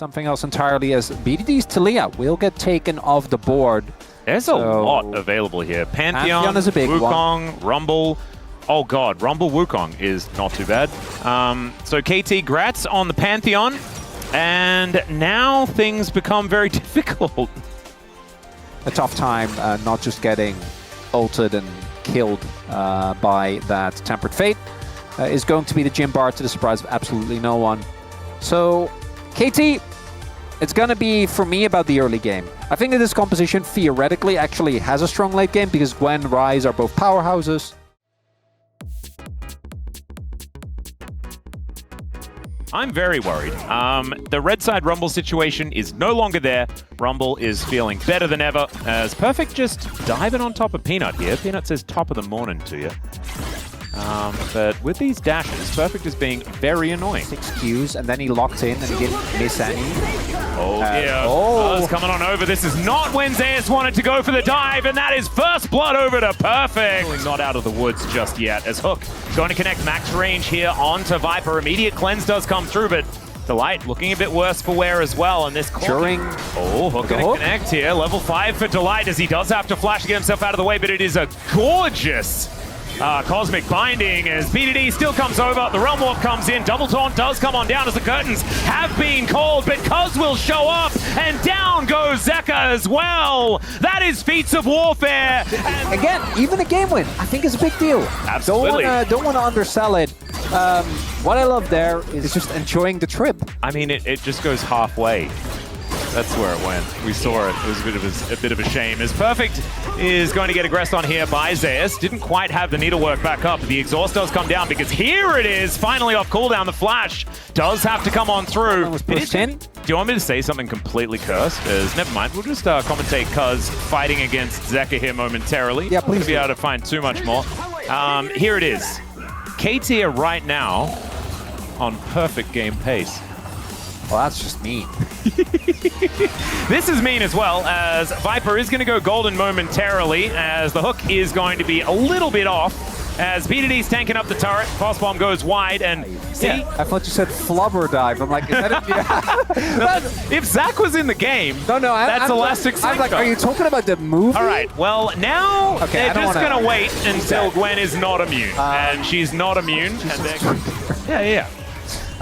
something else entirely, as Bdd's Talia will get taken off the board. There's a lot available here. Pantheon is a big Wukong, Rumble. Oh god, Rumble Wukong is not too bad. So KT, grats on the Pantheon. And now things become very difficult. A tough time not just getting ulted and killed by that Tempered Fate is going to be the gym bar, to the surprise of absolutely no one. So KT, it's going to be, for me, about the early game. I think that this composition theoretically actually has a strong late game because Gwen, Ryze are both powerhouses. I'm very worried. The red side Rumble situation is no longer there. Rumble is feeling better than ever, as Perfect just diving on top of Peanut here. Peanut says top of the morning to you. But with these dashes, Perfect is being very annoying. 6 Qs, and then he locked in and he didn't miss any. Oh, yeah. Buzz coming on over. This is not when Zeus wanted to go for the dive, and that is first blood over to Perfect. Not out of the woods just yet, as Hook going to connect max range here onto Viper. Immediate cleanse does come through, but Delight looking a bit worse for wear as well. And this during Hook gonna connect here. Level 5 for Delight, as he does have to flash to get himself out of the way, but it is a gorgeous Cosmic Binding as Bdd still comes over. The Realm Warp comes in. Double Taunt does come on down as the curtains have been called, but Cuz will show up, and down goes Zeka as well. That is feats of warfare. And again, even a game win, I think is a big deal. Absolutely. Don't want to undersell it. What I love there is just enjoying the trip. I mean, it just goes halfway. That's where it went. We saw it. It was a bit of a shame. As Perfect is going to get aggressed on here by Zeus. Didn't quite have the needlework back up. The exhaust does come down because here it is, finally off cooldown. The flash does have to come on through. That was pushed in. Do you want me to say something completely cursed? Never mind. We'll just commentate Cuz fighting against Zeka here momentarily. Yeah, please. We'll be able to find too much more. Here it is. KT are right now on perfect game pace. Well, that's just mean. This is mean as well, as Viper is going to go golden momentarily, as the Hook is going to be a little bit off, as Bdd's tanking up the turret. Fast bomb goes wide, and see? Yeah, I thought you said flubber dive. I'm like, is that it? If Zach was in the game, that's Elastic I'm like, are you talking about the movie? All right, well, now they're just going to wait until Gwen is not immune, and she's not immune. Yeah.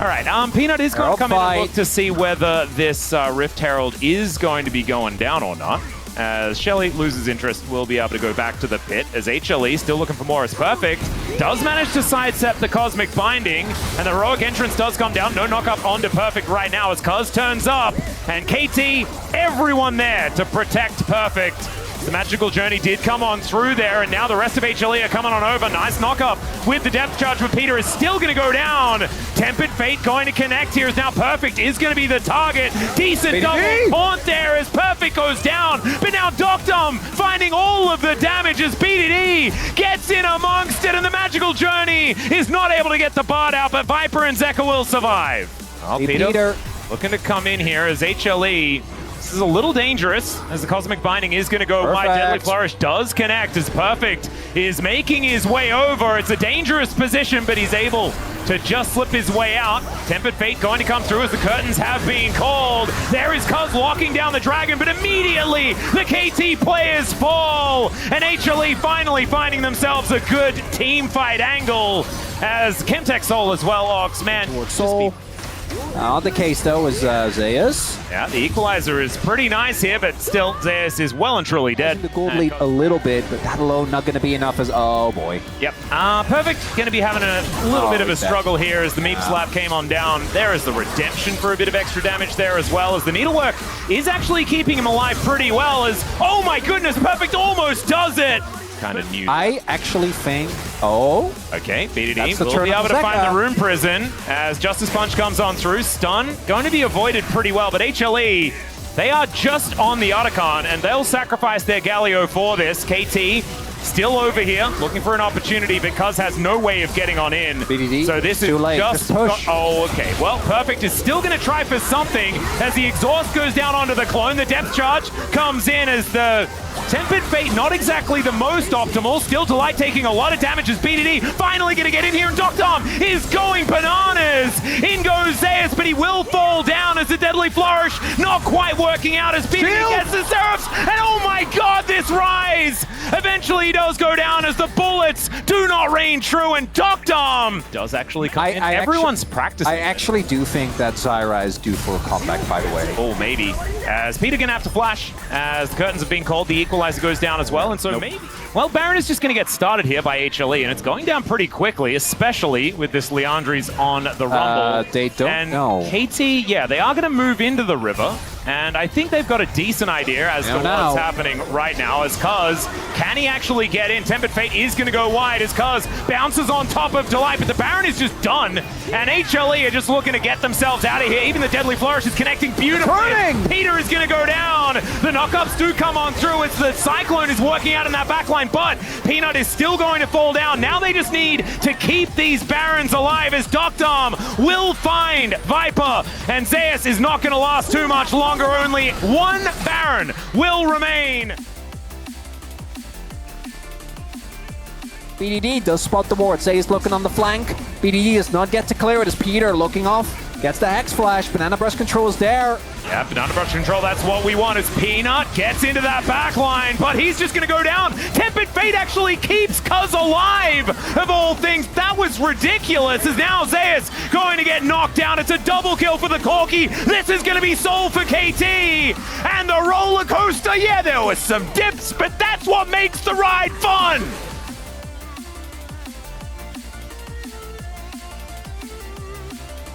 All right, Peanut is going to come in and look to see whether this Rift Herald is going to be going down or not. As Shelly loses interest, we'll be able to go back to the pit, as HLE still looking for more as Perfect. Does manage to sidestep the Cosmic Binding, and the heroic entrance does come down. No knock-up onto Perfect right now as Cuz turns up, and KT, everyone there to protect Perfect. The magical journey did come on through there, and now the rest of HLE are coming on over. Nice knock-up with the depth charge, but Peter is still going to go down. Tempered Fate going to connect here, as now Perfect is going to be the target. Decent double taunt there as Perfect goes down, but now Doctum finding all of the damage as Bdd gets in amongst it, and the magical journey is not able to get the Bard out, but Viper and Zeka will survive. Oh, Peter looking to come in here as HLE. This is a little dangerous, as the Cosmic Binding is going to go wide. Deadly Flourish does connect as Perfect is making his way over. It's a dangerous position, but he's able to just slip his way out. Tempered Fate going to come through as the curtains have been called. There is Cuz locking down the dragon, but immediately the KT players fall, and HLE finally finding themselves a good team fight angle, as Chemtech Soul as well, Ox, man. Not the case, though, is Zeus. Yeah, the equalizer is pretty nice here, but still, Zeus is well and truly dead. The gold lead a little bit, but that alone not going to be enough as... Oh, boy. Yep. Perfect going to be having a little bit of a struggle here as the Meep Slap came on down. There is the redemption for a bit of extra damage there, as well as the needlework is actually keeping him alive pretty well, as... Oh, my goodness, Perfect almost does it! Kind of new. I actually think... Oh. Okay, Bdd will be able to find the Rune Prison as Justice Punch comes on through. Stun going to be avoided pretty well, but HLE, they are just on the Otacon, and they'll sacrifice their Galio for this. KT still over here, looking for an opportunity, but Cuz has no way of getting on in. Bdd, so this is too late. just oh, okay. Well, Perfect is still going to try for something as the exhaust goes down onto the clone. The depth charge comes in as the Tempered Fate, not exactly the most optimal. Still Delight taking a lot of damage as Bdd finally going to get in here, and Doctom is going bananas. In goes Zeus, but he will fall down as the Deadly Flourish not quite working out as Bdd gets the Seraphs. And oh my god, this rise! Eventually he does go down as the bullets do not rain true, and Doctom does actually come in. Everyone's practicing. I actually do think that Zyra is due for a comeback, by the way. Oh, maybe. As Peter gonna have to flash, as the curtains have been called, the equalizer goes down as well, and so maybe. Well, Baron is just gonna get started here by HLE, and it's going down pretty quickly, especially with this Leandri's on the Rumble. They don't know. KT, yeah, they are gonna move into the river. And I think they've got a decent idea as to what's happening right now. As Cuz, can he actually get in? Tempered Fate is going to go wide as Cuz bounces on top of Delight, but the Baron is just done. And HLE are just looking to get themselves out of here. Even the Deadly Flourish is connecting beautifully. Peter is going to go down. The knockups do come on through as the Cyclone is working out in that backline, but Peanut is still going to fall down. Now they just need to keep these Barons alive as Doctom will find Viper, and Zeus is not going to last too much longer. Only one Baron will remain. Bdd does spot the ward. Zeus looking on the flank. Bdd does not get to clear it as Peter looking off. Gets the Hex Flash. Banana Brush Control is there. Yeah, Banana Brush Control, that's what we want as Peanut gets into that back line, but he's just going to go down. Tempered Fate actually keeps Cuz alive, of all things. That was ridiculous, as now Zeus going to get knocked down. It's a double kill for the Corki. This is going to be soul for KT. And the roller coaster, yeah, there was some dips, but that's what makes the ride fun.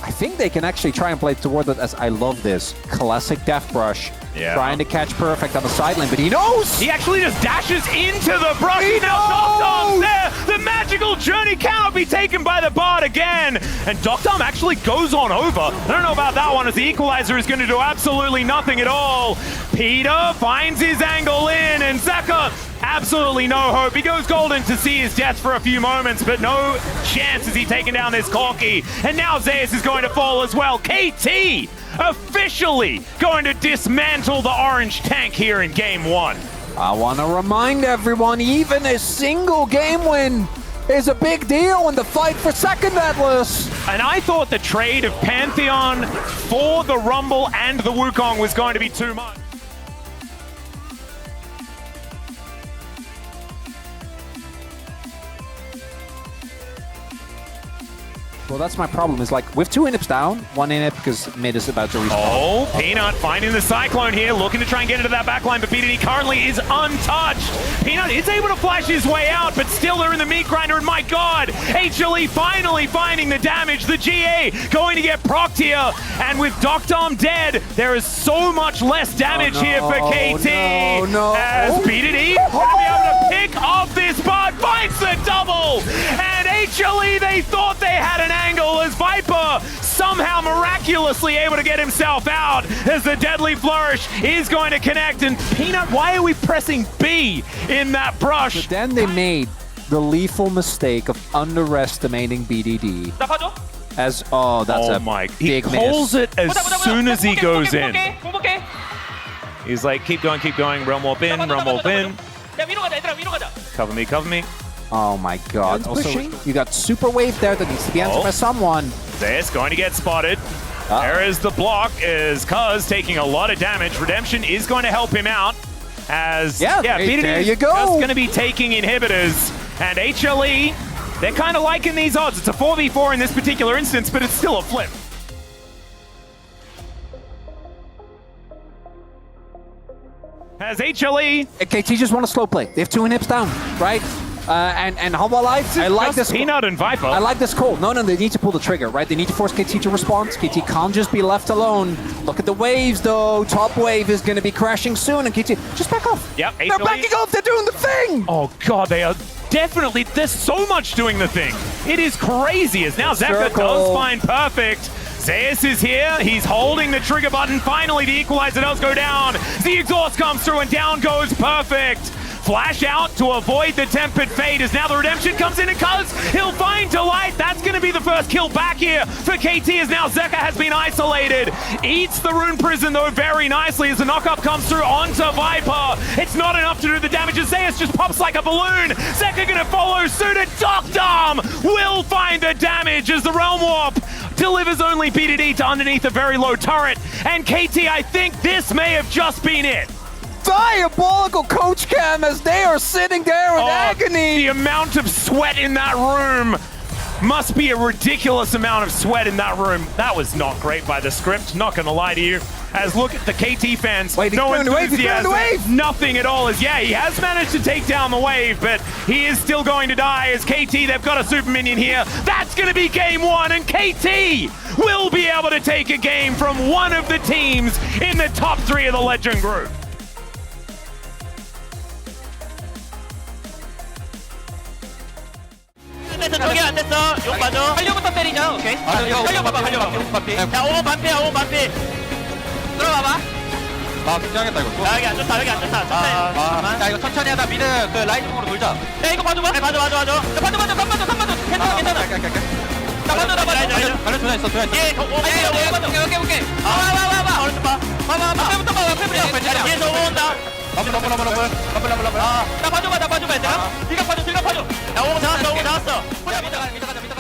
I think they can actually try and play toward it, as I love this. Classic Death Brush. Yeah. Trying to catch Perfect on the sideline, but he knows! He actually just dashes into the brush. He now Doctom's there! The magical journey cannot be taken by the Bard again! And Doctom actually goes on over. I don't know about that one, as the equalizer is going to do absolutely nothing at all. Peter finds his angle in, and Zeka, absolutely no hope. He goes golden to see his death for a few moments, but no chance as he taken down this Corki. And now Zeus is going to fall as well. KT officially going to dismantle the orange tank here in game one. I want to remind everyone, even a single game win is a big deal in the fight for second, Atlas. And I thought the trade of Pantheon for the Rumble and the Wukong was going to be too much. Well, that's my problem, is like, with 2 inhibits down, 1 inhib because mid is about to respawn. Oh, Peanut finding the Cyclone here, looking to try and get into that backline, but Bdd currently is untouched. Peanut is able to flash his way out, but still they're in the meat grinder, and my god, HLE finally finding the damage. The GA going to get procced here, and with Doctom dead, there is so much less damage here for KT. As Bdd going to be able to pick off this Bard, finds the double, and HLE, they thought they had an angle as Viper somehow miraculously able to get himself out as the Deadly Flourish is going to connect. And Peanut, why are we pressing B in that brush? But then they made the lethal mistake of underestimating Bdd. As, oh, that's a big miss. He calls it as soon as he goes in. He's like, keep going, Realm Warp in, Realm Warp in. Cover me, cover me. Oh my god. Also, you got Super Wave there that needs to be answered by someone. Zeus going to get spotted. There is the block, is Cuz taking a lot of damage. Redemption is going to help him out. As, Bdd there you go. Just going to be taking inhibitors. And HLE, they're kind of liking these odds. It's a 4v4 in this particular instance, but it's still a flip. As HLE... KT just want to slow play. They have 2 inhibs down, right? And how about I like this Peanut and Viper. I like this call. No, they need to pull the trigger, right? They need to force KT to respond. KT can't just be left alone. Look at the waves, though. Top wave is going to be crashing soon, and KT, just back off. Yep, they're backing off. They're doing the thing. Oh, God, they are definitely... There's so much doing the thing. It is crazy, as now Zeka does find Perfect. Zeus is here, he's holding the trigger button. Finally, the equalizer does go down. The exhaust comes through and down goes Perfect. flash out to avoid the tempered fate as now the redemption comes in and he'll find Delight. That's going to be the first kill back here for KT as now Zeka has been isolated. Eats the rune prison though very nicely as the knockup comes through onto Viper. It's not enough to do the damage as Zeus just pops like a balloon. Zeka going to follow suit and Doctorm will find the damage as the Realm Warp delivers only Bdd to underneath a very low turret. And KT, I think this may have just been it. Diabolical coach cam as they are sitting there with agony. The amount of sweat in that room must be a ridiculous amount of sweat in that room. That was not great by the script, not gonna lie to you. As look at the KT fans, no enthusiasm, nothing at all. As yeah, he has managed to take down the wave, but he is still going to die as KT, they've got a super minion here. That's gonna be game one, and KT will be able to take a game from one of the teams in the top 3 of the Legend group. 저기 안 됐어. 용 맞아. 활려부터 때리자. 오케이. 활려 봐봐. 활려 반피. 자, 5번 반피야. 5번 반피. 들어봐봐. 아, 긴장했다 이거. 야, 여기 안 좋다. 여기 안 좋다. 잠깐만. 야, 이거 천천히 하다 미드 그 라이트공으로 돌자. 야, 이거 봐줘봐. 네, 봐줘. 야, 봐줘. 괜찮아. 나 봐줘. 발로 조사 있어. 조사 있어. 예, 오케이. 와. 오른쪽 봐. 앞에부터 봐. 뒤에서 온다. 러블. 나 봐줘봐. 얘들아. 네가 봐줘. 야, 5번 잡았어. 야, 미드 가자.